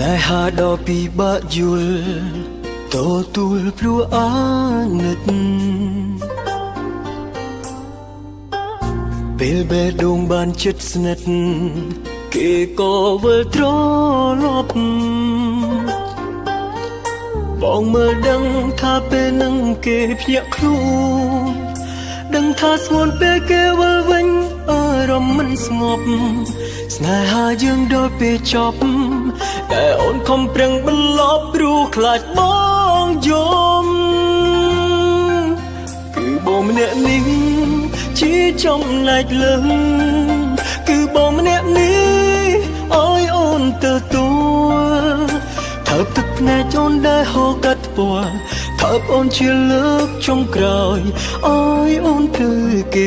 នេហាដ៏ពិបាកយល់ទទួលព្រោះអាណិតពេលបេះដូងបានជិតស្និទ្ធគេក៏វិលត្រឡប់បងមើលដឹងថាពេលនឹងគេភ្ញាក់ខ្លួនដឹងថាស្ងួនពេលគេវិលវិញអារម្មណ៍មិនស្ងប់ស្នេហាយើងដល់ពេលចប់តែអូនខំប្រឹងបន្លប់ព្រោះខ្លាចបងយំគឺបងម្នាក់នេះជាចំណែកលើគឺបងម្នាក់នេះអើយអូនទទួលថើបទឹកភ្នែកអូនដែលហូរកាត់ពណ៌ថើបអូនជាលើកចុងក្រោយអើយអូនទៅគេ